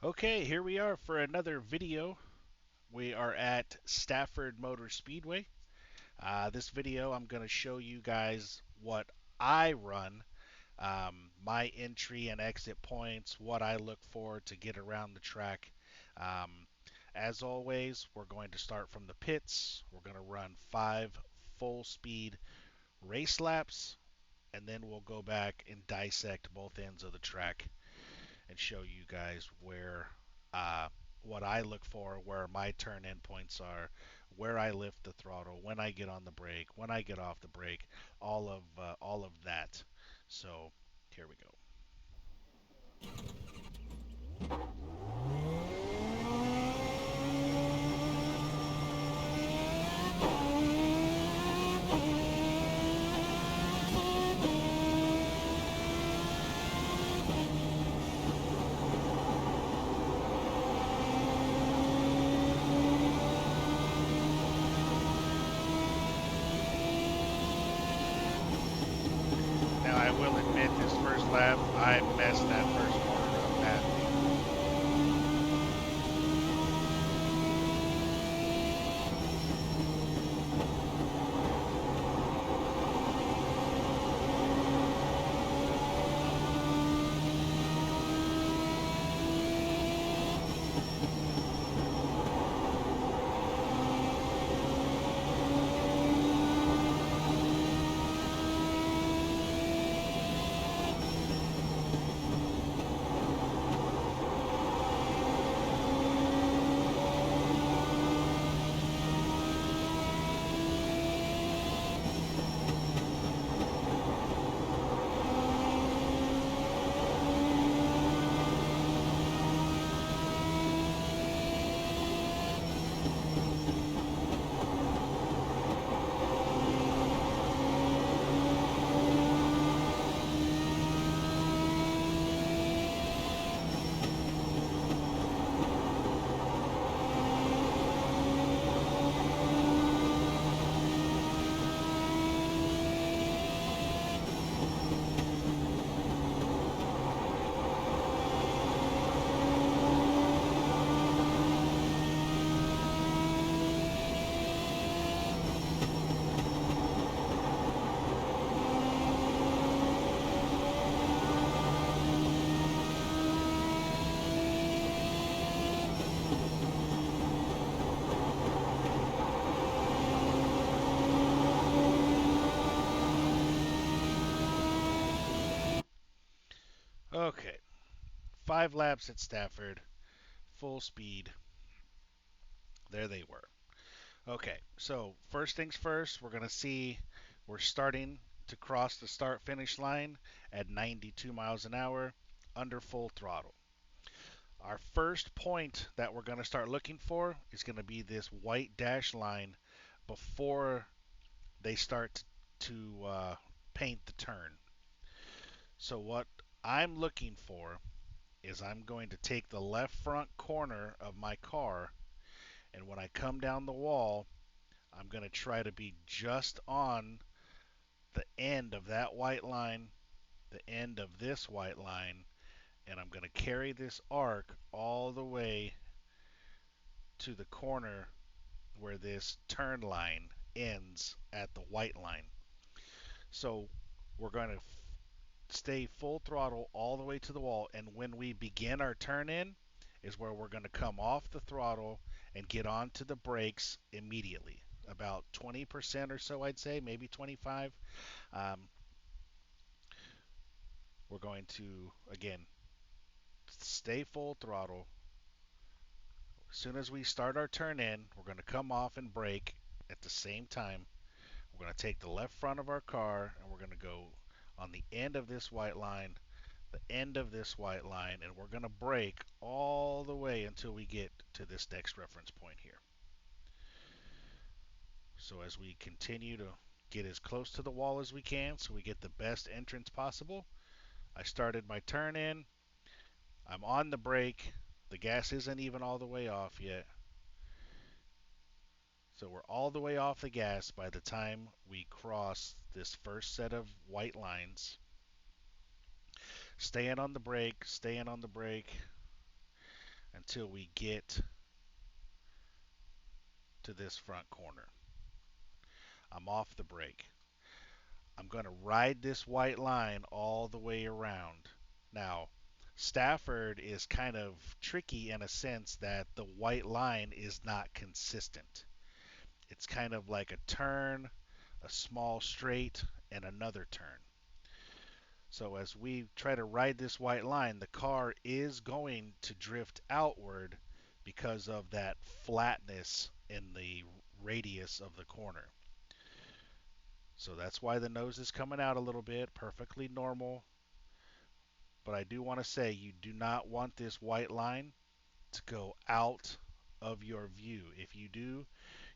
Okay, here we are for another video. We are at Stafford Motor Speedway. This video, I'm going to show you guys what I run, my entry and exit points, what I look for to get around the track. Um, as always, we're going to start from the pits. We're going to run 5 full-speed race laps, and then we'll go back and dissect both ends of the track and show you guys where what I look for, where my turn in points are, where I lift the throttle, when I get on the brake, when I get off the brake, all of that. So here we go. Now I will admit this first lap I messed that first corner up badly. Okay, 5 laps at Stafford, full speed. There they were. Okay, so first things first, we're going to see we're starting to cross the start finish line at 92 miles an hour under full throttle. Our first point that we're going to start looking for is going to be this white dash line before they start to paint the turn. So, what I'm looking for is I'm going to take the left front corner of my car, and when I come down the wall, I'm going to try to be just on the end of that white line, the end of this white line, and I'm going to carry this arc all the way to the corner where this turn line ends at the white line. So we're going to stay full throttle all the way to the wall, and when we begin our turn in is where we're going to come off the throttle and get onto the brakes immediately. About 20% or so, I'd say, maybe 25. Um, we're going to, again, stay full throttle. As soon as we start our turn in, we're going to come off and brake at the same time. We're going to take the left front of our car and we're going to go on the end of this white line, the end of this white line, and we're going to brake all the way until we get to this next reference point here. So as we continue to get as close to the wall as we can so we get the best entrance possible, I started my turn in. I'm on the brake. The gas isn't even all the way off yet. So we're all the way off the gas by the time we cross this first set of white lines. Staying on the brake, staying on the brake. until we get to this front corner. I'm off the brake. I'm going to ride this white line all the way around. Now, Stafford is kind of tricky in a sense that the white line is not consistent. It's kind of like a turn, a small straight, and another turn. So as we try to ride this white line, the car is going to drift outward because of that flatness in the radius of the corner. So that's why the nose is coming out a little bit, perfectly normal. But I do want to say you do not want this white line to go out of your view. If you do,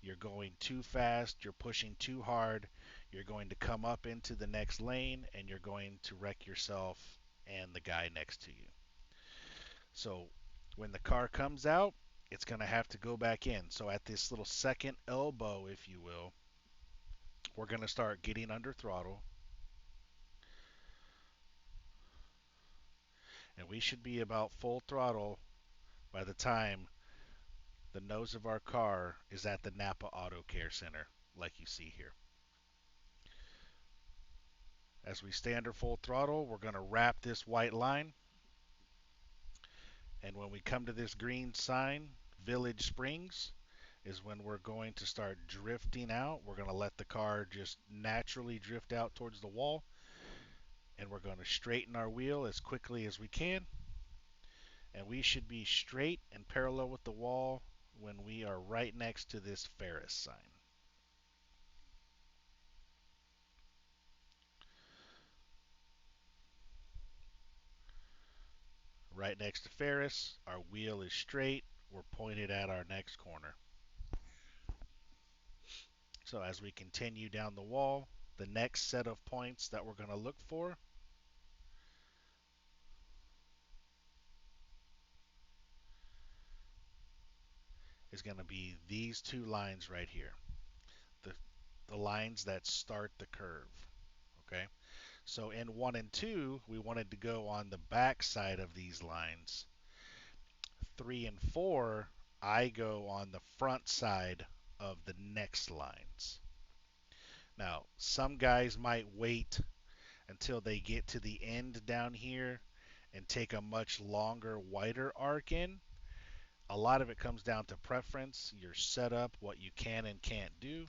you're going too fast, you're pushing too hard, you're going to come up into the next lane, and you're going to wreck yourself and the guy next to you. So when the car comes out, it's going to have to go back in. So at this little second elbow, if you will, we're going to start getting under throttle. And we should be about full throttle by the time the nose of our car is at the Napa Auto Care Center, like you see here. As we stay under full throttle, we're going to wrap this white line. And when we come to this green sign, Village Springs, is when we're going to start drifting out. We're going to let the car just naturally drift out towards the wall. And we're going to straighten our wheel as quickly as we can. And we should be straight and parallel with the wall when we are right next to this Ferris sign. Right next to Ferris, our wheel is straight. We're pointed at our next corner. So as we continue down the wall, the next set of points that we're going to look for is going to be these two lines right here. The, the lines that start the curve. Okay? So in 1 and 2, we wanted to go on the back side of these lines. 3 and 4, I go on the front side of the next lines. Now, some guys might wait until they get to the end down here and take a much longer, wider arc in. A lot of it comes down to preference, your setup, what you can and can't do.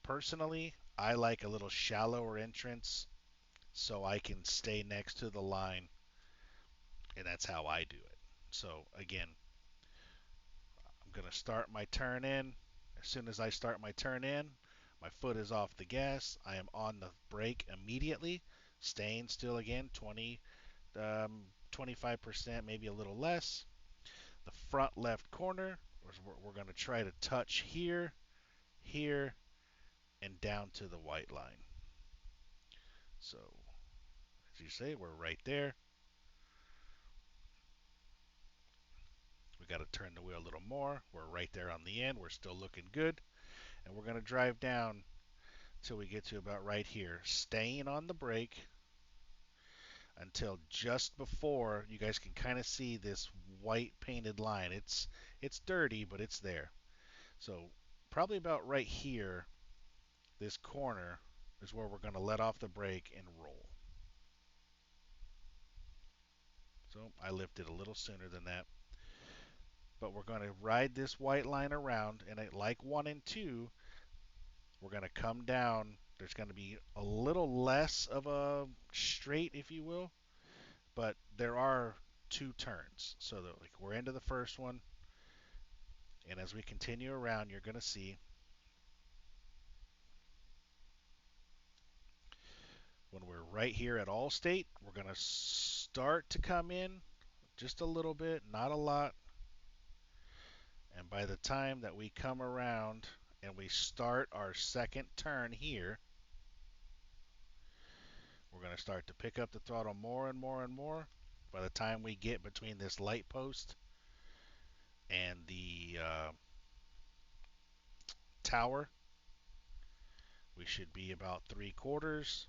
Personally, I like a little shallower entrance so I can stay next to the line, and that's how I do it. So again, I'm going to start my turn in. As soon as I start my turn in, my foot is off the gas. I am on the brake immediately, staying still again, 25%, maybe a little less. The front left corner, we're going to try to touch here, here, and down to the white line. So, as you say, we're right there. We got to turn the wheel a little more. We're right there on the end. We're still looking good. And we're going to drive down till we get to about right here, staying on the brake until just before you guys can kind of see this white painted line. It's dirty, but it's there. So probably about right here, this corner is where we're going to let off the brake and roll. So I lifted a little sooner than that. But we're going to ride this white line around, and like 1 and 2, we're going to come down. There's going to be a little less of a straight, if you will, but there are 2 turns. So that, like, we're into the first one, and as we continue around, you're going to see when we're right here at Allstate, we're going to start to come in just a little bit, not a lot. And by the time that we come around and we start our second turn here, we're going to start to pick up the throttle more and more and more. By the time we get between this light post and the tower, we should be about 3/4.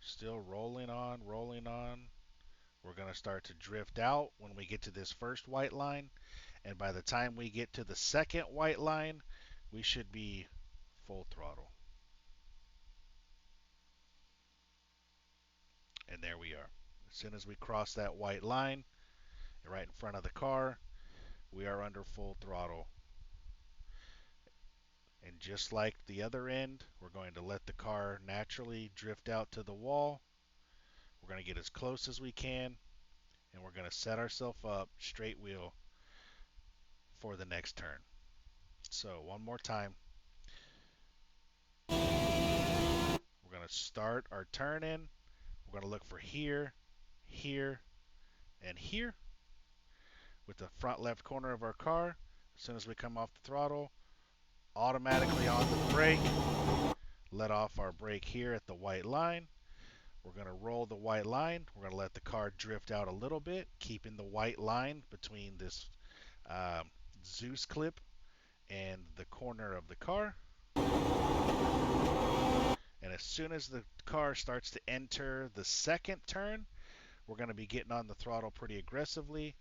Still rolling on, rolling on. We're going to start to drift out when we get to this first white line. And by the time we get to the second white line, we should be full throttle. And there we are. As soon as we cross that white line, right in front of the car, we are under full throttle. And just like the other end, we're going to let the car naturally drift out to the wall. We're going to get as close as we can, and we're going to set ourselves up straight wheel for the next turn. So one more time. We're going to start our turn in. We're going to look for here, here, and here with the front left corner of our car. As soon as we come off the throttle, automatically onto the brake. Let off our brake here at the white line. We're going to roll the white line. We're going to let the car drift out a little bit, keeping the white line between this Zeus clip and the corner of the car. And as soon as the car starts to enter the second turn, we're going to be getting on the throttle pretty aggressively,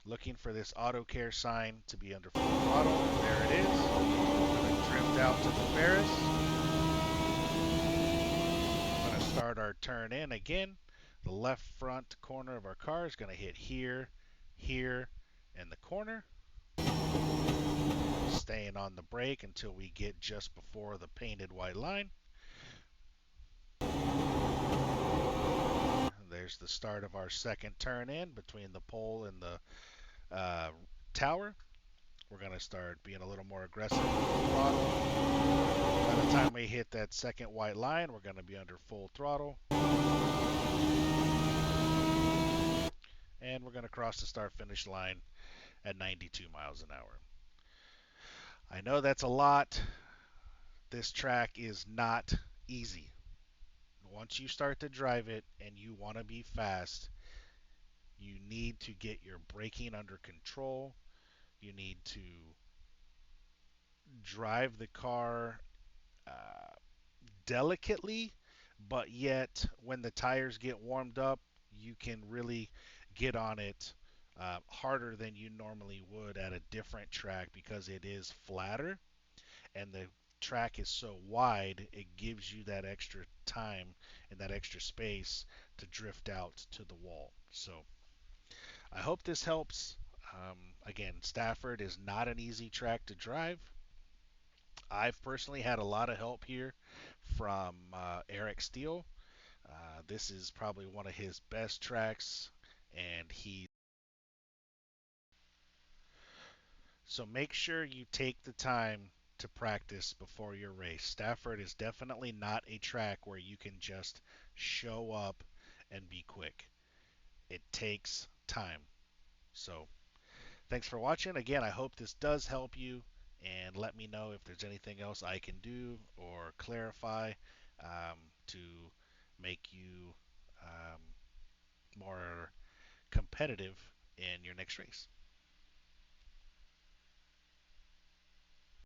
looking for this auto care sign to be under full throttle. There it is. We're going to drift out to the Ferris. We're going to start our turn in again. The left front corner of our car is going to hit here, here, and the corner. Staying on the brake until we get just before the painted white line. There's the start of our second turn in between the pole and the tower. We're going to start being a little more aggressive with the throttle. By the time we hit that second white line, we're going to be under full throttle. And we're going to cross the start-finish line at 92 miles an hour. I know that's a lot. This track is not easy. Once you start to drive it and you want to be fast, you need to get your braking under control. You need to drive the car delicately, but yet when the tires get warmed up, you can really get on it harder than you normally would at a different track because it is flatter and the track is so wide, it gives you that extra time and that extra space to drift out to the wall. So I hope this helps. Again, Stafford is not an easy track to drive. I've personally had a lot of help here from Eric Steele. This is probably one of his best tracks, and so make sure you take the time to practice before your race. Stafford is definitely not a track where you can just show up and be quick. It takes time. So thanks for watching. Again, I hope this does help you, and let me know if there's anything else I can do or clarify to make you more competitive in your next race.